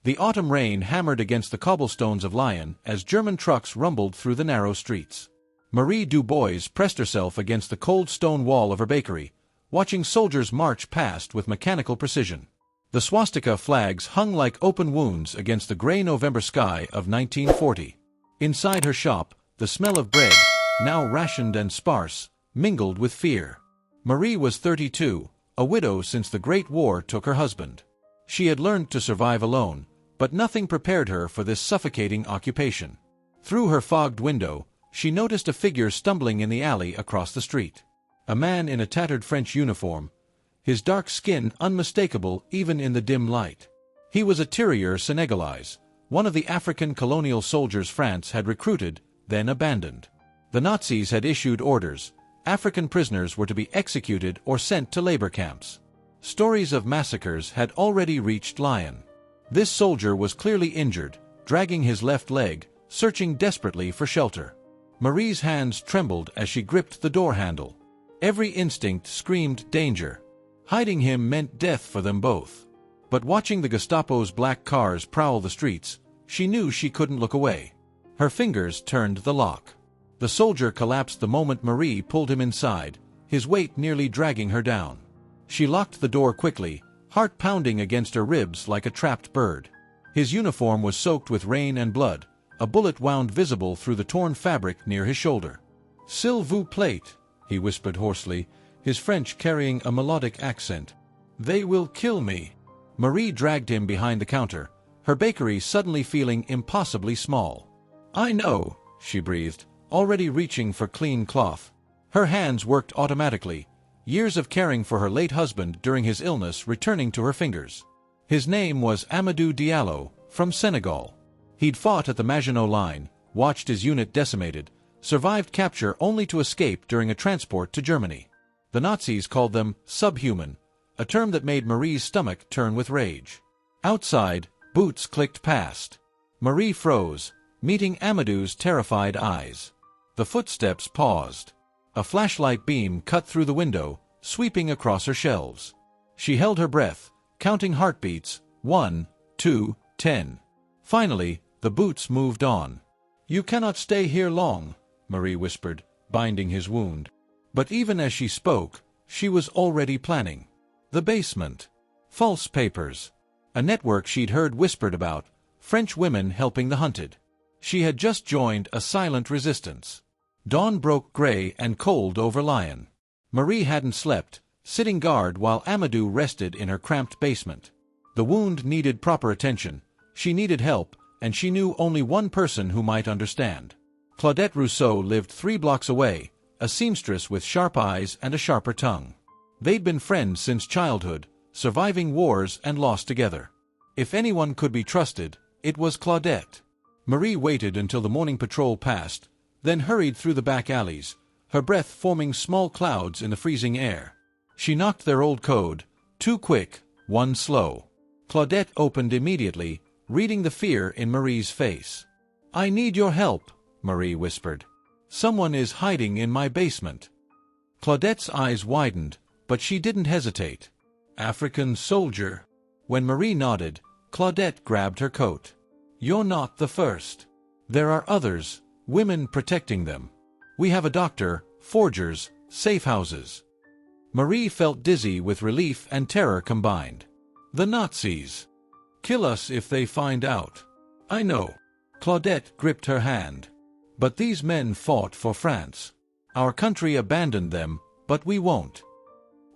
The autumn rain hammered against the cobblestones of Lyon as German trucks rumbled through the narrow streets. Marie Dubois pressed herself against the cold stone wall of her bakery, watching soldiers march past with mechanical precision. The swastika flags hung like open wounds against the gray November sky of 1940. Inside her shop, the smell of bread, now rationed and sparse, mingled with fear. Marie was 32, a widow since the Great War took her husband. She had learned to survive alone, but nothing prepared her for this suffocating occupation. Through her fogged window, she noticed a figure stumbling in the alley across the street. A man in a tattered French uniform, his dark skin unmistakable even in the dim light. He was a tirailleur Senegalese, one of the African colonial soldiers France had recruited, then abandoned. The Nazis had issued orders. African prisoners were to be executed or sent to labor camps. Stories of massacres had already reached Lyon. This soldier was clearly injured, dragging his left leg, searching desperately for shelter. Marie's hands trembled as she gripped the door handle. Every instinct screamed danger. Hiding him meant death for them both. But watching the Gestapo's black cars prowl the streets, she knew she couldn't look away. Her fingers turned the lock. The soldier collapsed the moment Marie pulled him inside, his weight nearly dragging her down. She locked the door quickly, heart pounding against her ribs like a trapped bird. His uniform was soaked with rain and blood, a bullet wound visible through the torn fabric near his shoulder. "S'il vous plaît," he whispered hoarsely, his French carrying a melodic accent. "They will kill me." Marie dragged him behind the counter, her bakery suddenly feeling impossibly small. "I know," she breathed, already reaching for clean cloth. Her hands worked automatically, years of caring for her late husband during his illness returning to her fingers. His name was Amadou Diallo, from Senegal. He'd fought at the Maginot Line, watched his unit decimated, survived capture only to escape during a transport to Germany. The Nazis called them subhuman, a term that made Marie's stomach turn with rage. Outside, boots clicked past. Marie froze, meeting Amadou's terrified eyes. The footsteps paused. A flashlight beam cut through the window, sweeping across her shelves. She held her breath, counting heartbeats, 1, 2, 10. Finally, the boots moved on. "You cannot stay here long," Marie whispered, binding his wound. But even as she spoke, she was already planning. The basement. False papers. A network she'd heard whispered about, French women helping the hunted. She had just joined a silent resistance. Dawn broke gray and cold over Lyon. Marie hadn't slept, sitting guard while Amadou rested in her cramped basement. The wound needed proper attention, she needed help, and she knew only one person who might understand. Claudette Rousseau lived 3 blocks away, a seamstress with sharp eyes and a sharper tongue. They'd been friends since childhood, surviving wars and loss together. If anyone could be trusted, it was Claudette. Marie waited until the morning patrol passed, then hurried through the back alleys, her breath forming small clouds in the freezing air. She knocked their old code, 2 quick, 1 slow. Claudette opened immediately, reading the fear in Marie's face. "I need your help," Marie whispered. "Someone is hiding in my basement." Claudette's eyes widened, but she didn't hesitate. "African soldier." When Marie nodded, Claudette grabbed her coat. "You're not the first. There are others, women protecting them. We have a doctor, forgers, safe houses." Marie felt dizzy with relief and terror combined. "The Nazis. Kill us if they find out." "I know." Claudette gripped her hand. "But these men fought for France. Our country abandoned them, but we won't."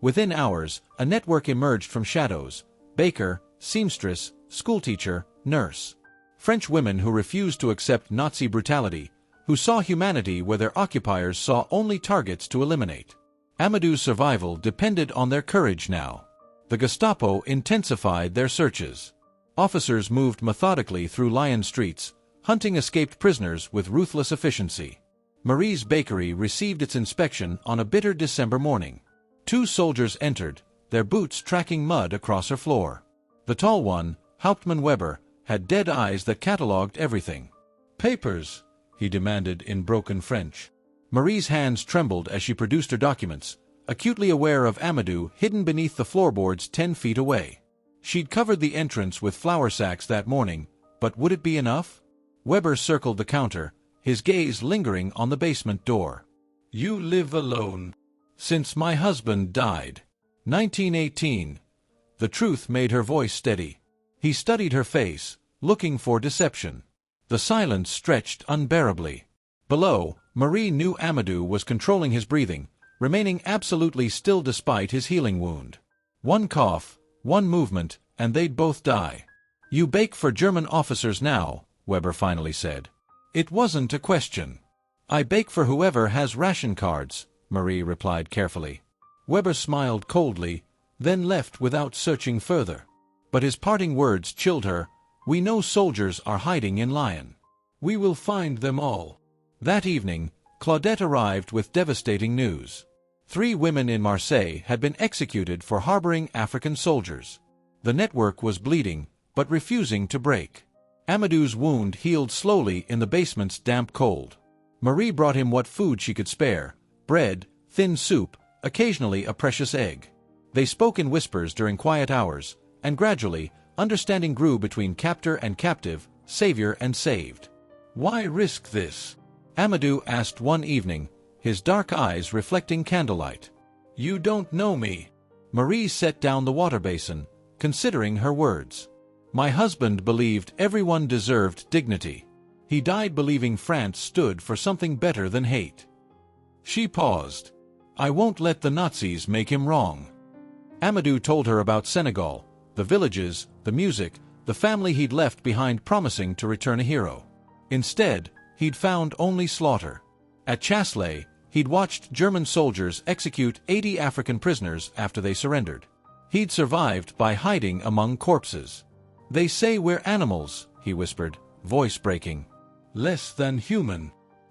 Within hours, a network emerged from shadows: baker, seamstress, schoolteacher, nurse. French women who refused to accept Nazi brutality, who saw humanity where their occupiers saw only targets to eliminate. Amadou's survival depended on their courage now. The Gestapo intensified their searches. Officers moved methodically through Lyon streets, hunting escaped prisoners with ruthless efficiency. Marie's bakery received its inspection on a bitter December morning. 2 soldiers entered, their boots tracking mud across her floor. The tall one, Hauptmann Weber, had dead eyes that catalogued everything. "Papers," he demanded in broken French. Marie's hands trembled as she produced her documents, acutely aware of Amadou hidden beneath the floorboards 10 feet away. She'd covered the entrance with flour sacks that morning, but would it be enough? Weber circled the counter, his gaze lingering on the basement door. You live alone. Since my husband died. 1918. The truth made her voice steady. He studied her face, looking for deception. The silence stretched unbearably. Below, Marie knew Amadou was controlling his breathing, remaining absolutely still despite his healing wound. One cough, one movement, and they'd both die. You bake for German officers now, Weber finally said. It wasn't a question. I bake for whoever has ration cards, Marie replied carefully. Weber smiled coldly, then left without searching further. But his parting words chilled her. We know soldiers are hiding in Lyon. We will find them all. That evening, Claudette arrived with devastating news. 3 women in Marseille had been executed for harboring African soldiers. The network was bleeding, but refusing to break. Amadou's wound healed slowly in the basement's damp cold. Marie brought him what food she could spare: bread, thin soup, occasionally a precious egg. They spoke in whispers during quiet hours, and gradually, understanding grew between captor and captive, savior and saved. Why risk this? Amadou asked one evening, his dark eyes reflecting candlelight. You don't know me. Marie set down the water basin, considering her words. My husband believed everyone deserved dignity. He died believing France stood for something better than hate. She paused. I won't let the Nazis make him wrong. Amadou told her about Senegal, the villages, the music, the family he'd left behind promising to return a hero. Instead, he'd found only slaughter. At Chasley, he'd watched German soldiers execute 80 African prisoners after they surrendered. He'd survived by hiding among corpses. They say we're animals, he whispered, voice breaking. Less than human.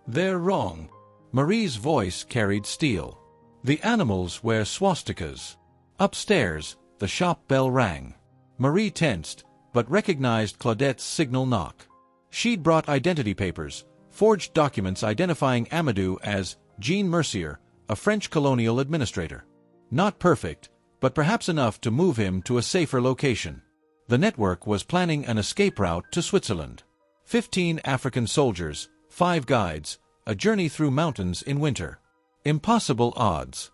They're wrong. Marie's voice carried steel. The animals wear swastikas. Upstairs, the shop bell rang. Marie tensed, but recognized Claudette's signal knock. She'd brought identity papers, forged documents identifying Amadou as Jean Mercier, a French colonial administrator. Not perfect, but perhaps enough to move him to a safer location. The network was planning an escape route to Switzerland. 15 African soldiers, 5 guides, a journey through mountains in winter. Impossible odds.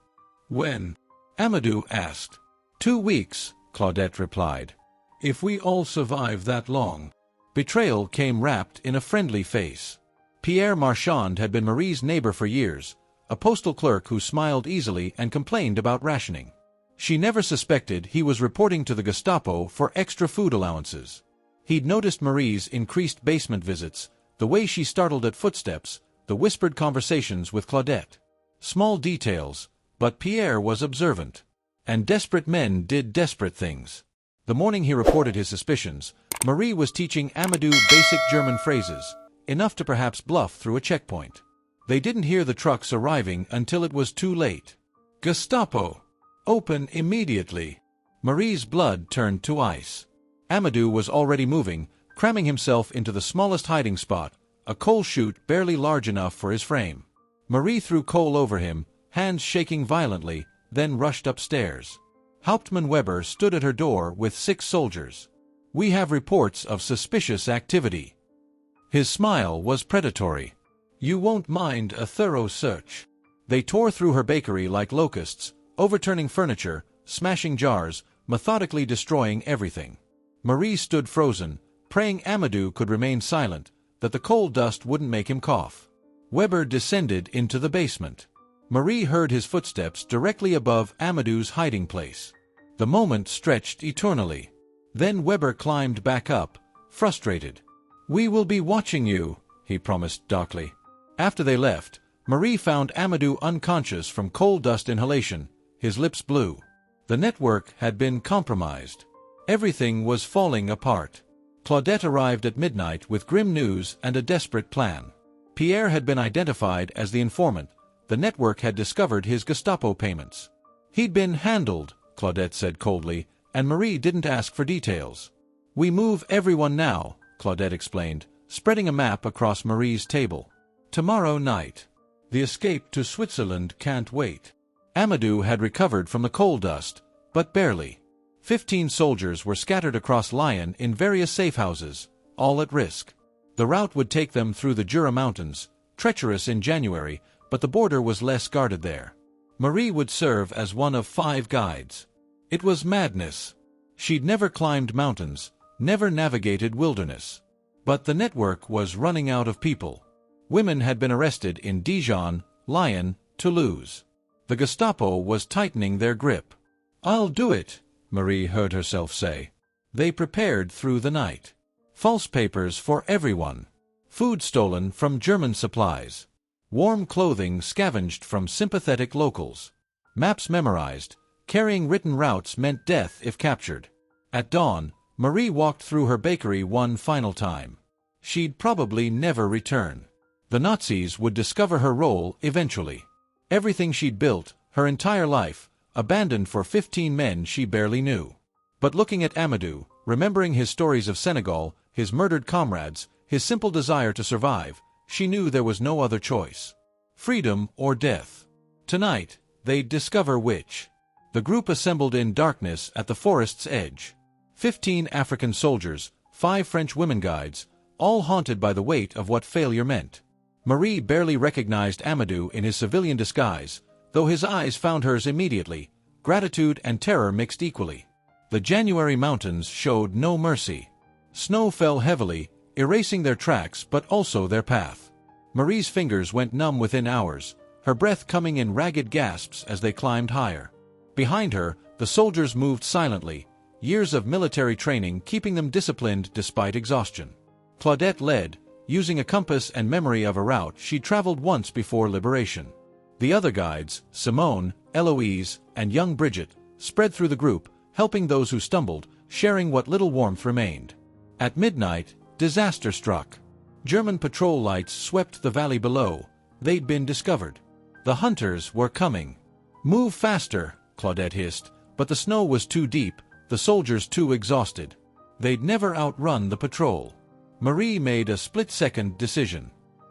When? Amadou asked. 2 weeks, Claudette replied. If we all survive that long. Betrayal came wrapped in a friendly face. Pierre Marchand had been Marie's neighbor for years, a postal clerk who smiled easily and complained about rationing. She never suspected he was reporting to the Gestapo for extra food allowances. He'd noticed Marie's increased basement visits, the way she startled at footsteps, the whispered conversations with Claudette. Small details, but Pierre was observant. And desperate men did desperate things. The morning he reported his suspicions, Marie was teaching Amadou basic German phrases, enough to perhaps bluff through a checkpoint. They didn't hear the trucks arriving until it was too late. Gestapo! Open immediately! Marie's blood turned to ice. Amadou was already moving, cramming himself into the smallest hiding spot, a coal chute barely large enough for his frame. Marie threw coal over him, hands shaking violently, then rushed upstairs. Hauptmann Weber stood at her door with 6 soldiers. We have reports of suspicious activity. His smile was predatory. You won't mind a thorough search. They tore through her bakery like locusts, overturning furniture, smashing jars, methodically destroying everything. Marie stood frozen, praying Amadou could remain silent, that the coal dust wouldn't make him cough. Weber descended into the basement. Marie heard his footsteps directly above Amadou's hiding place. The moment stretched eternally. Then Weber climbed back up, frustrated. We will be watching you, he promised darkly. After they left, Marie found Amadou unconscious from coal dust inhalation, his lips blue. The network had been compromised. Everything was falling apart. Claudette arrived at midnight with grim news and a desperate plan. Pierre had been identified as the informant. The network had discovered his Gestapo payments. He'd been handled, Claudette said coldly, and Marie didn't ask for details. We move everyone now, Claudette explained, spreading a map across Marie's table. Tomorrow night. The escape to Switzerland can't wait. Amadou had recovered from the coal dust, but barely. 15 soldiers were scattered across Lyon in various safe houses, all at risk. The route would take them through the Jura Mountains, treacherous in January, but the border was less guarded there. Marie would serve as one of 5 guides. It was madness. She'd never climbed mountains, never navigated wilderness. But the network was running out of people. Women had been arrested in Dijon, Lyon, Toulouse. The Gestapo was tightening their grip. "I'll do it," Marie heard herself say. They prepared through the night. False papers for everyone. Food stolen from German supplies. Warm clothing scavenged from sympathetic locals. Maps memorized. Carrying written routes meant death if captured. At dawn, Marie walked through her bakery one final time. She'd probably never return. The Nazis would discover her role eventually. Everything she'd built, her entire life, abandoned for 15 men she barely knew. But looking at Amadou, remembering his stories of Senegal, his murdered comrades, his simple desire to survive, she knew there was no other choice. Freedom or death. Tonight, they'd discover which. The group assembled in darkness at the forest's edge. 15 African soldiers, 5 French women guides, all haunted by the weight of what failure meant. Marie barely recognized Amadou in his civilian disguise, though his eyes found hers immediately. Gratitude and terror mixed equally. The January mountains showed no mercy. Snow fell heavily, erasing their tracks but also their path. Marie's fingers went numb within hours, her breath coming in ragged gasps as they climbed higher. Behind her, the soldiers moved silently, years of military training keeping them disciplined despite exhaustion. Claudette led, using a compass and memory of a route she'd traveled once before liberation. The other guides, Simone, Eloise, and young Bridget, spread through the group, helping those who stumbled, sharing what little warmth remained. At midnight, disaster struck. German patrol lights swept the valley below. They'd been discovered. The hunters were coming. "Move faster," Claudette hissed, but the snow was too deep, the soldiers too exhausted. They'd never outrun the patrol. Marie made a split-second decision.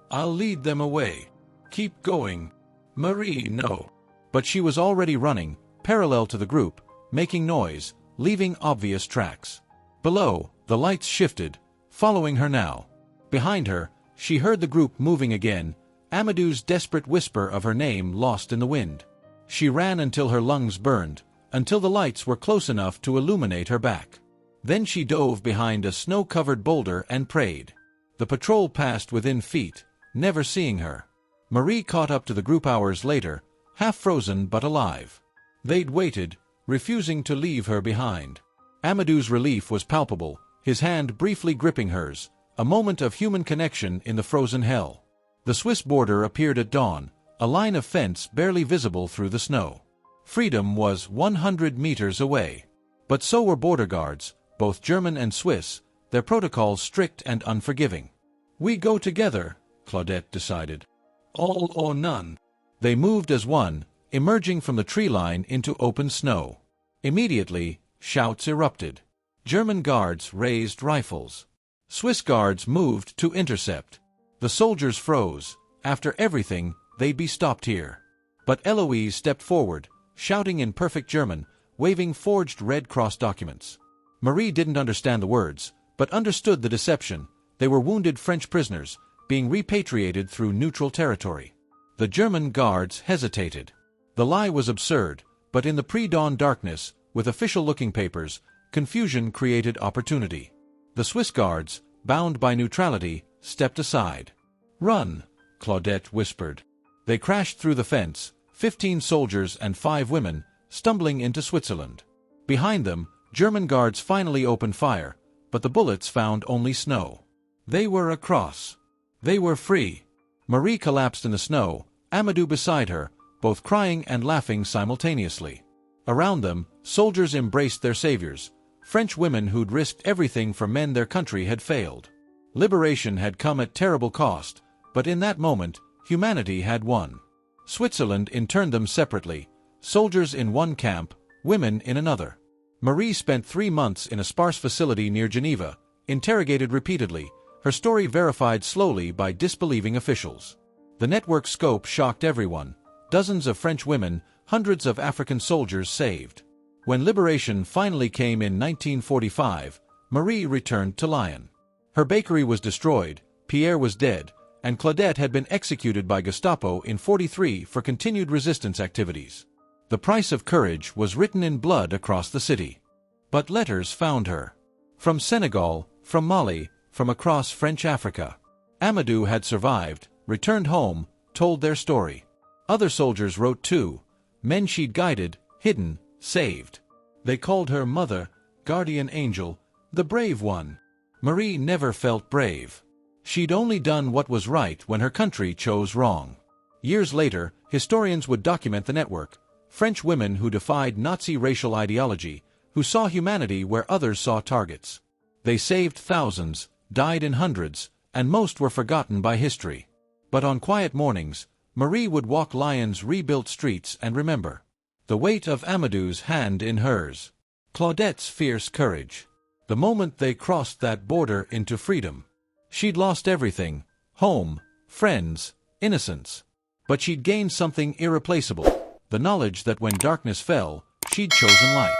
"I'll lead them away. Keep going." "Marie, no." But she was already running, parallel to the group, making noise, leaving obvious tracks. Below, the lights shifted, following her now. Behind her, she heard the group moving again, Amadou's desperate whisper of her name lost in the wind. She ran until her lungs burned, until the lights were close enough to illuminate her back. Then she dove behind a snow-covered boulder and prayed. The patrol passed within feet, never seeing her. Marie caught up to the group hours later, half frozen but alive. They'd waited, refusing to leave her behind. Amadou's relief was palpable, his hand briefly gripping hers, a moment of human connection in the frozen hell. The Swiss border appeared at dawn, a line of fence barely visible through the snow. Freedom was 100 meters away. But so were border guards, both German and Swiss, their protocols strict and unforgiving. "We go together," Claudette decided. "All or none." They moved as one, emerging from the tree line into open snow. Immediately, shouts erupted. German guards raised rifles. Swiss guards moved to intercept. The soldiers froze. After everything, they'd be stopped here. But Eloise stepped forward, shouting in perfect German, waving forged Red Cross documents. Marie didn't understand the words, but understood the deception. They were wounded French prisoners, being repatriated through neutral territory. The German guards hesitated. The lie was absurd, but in the pre-dawn darkness, with official-looking papers, confusion created opportunity. The Swiss guards, bound by neutrality, stepped aside. "Run," Claudette whispered. They crashed through the fence, 15 soldiers and 5 women, stumbling into Switzerland. Behind them, German guards finally opened fire, but the bullets found only snow. They were across. They were free. Marie collapsed in the snow, Amadou beside her, both crying and laughing simultaneously. Around them, soldiers embraced their saviors, French women who'd risked everything for men their country had failed. Liberation had come at terrible cost, but in that moment, humanity had won. Switzerland interned them separately, soldiers in one camp, women in another. Marie spent 3 months in a sparse facility near Geneva, interrogated repeatedly, her story verified slowly by disbelieving officials. The network scope shocked everyone. Dozens of French women, hundreds of African soldiers saved. When liberation finally came in 1945, Marie returned to Lyon. Her bakery was destroyed, Pierre was dead, and Claudette had been executed by Gestapo in 1943 for continued resistance activities. The price of courage was written in blood across the city. But letters found her. From Senegal, from Mali, from across French Africa. Amadou had survived, returned home, told their story. Other soldiers wrote too, men she'd guided, hidden, saved. They called her Mother, Guardian Angel, the brave one. Marie never felt brave. She'd only done what was right when her country chose wrong. Years later, historians would document the network, French women who defied Nazi racial ideology, who saw humanity where others saw targets. They saved thousands, died in hundreds, and most were forgotten by history. But on quiet mornings, Marie would walk Lyon's rebuilt streets and remember the weight of Amadou's hand in hers, Claudette's fierce courage. The moment they crossed that border into freedom. She'd lost everything, home, friends, innocence. But she'd gained something irreplaceable, the knowledge that when darkness fell, she'd chosen light.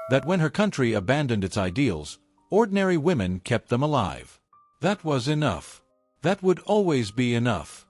That when her country abandoned its ideals, ordinary women kept them alive. That was enough. That would always be enough.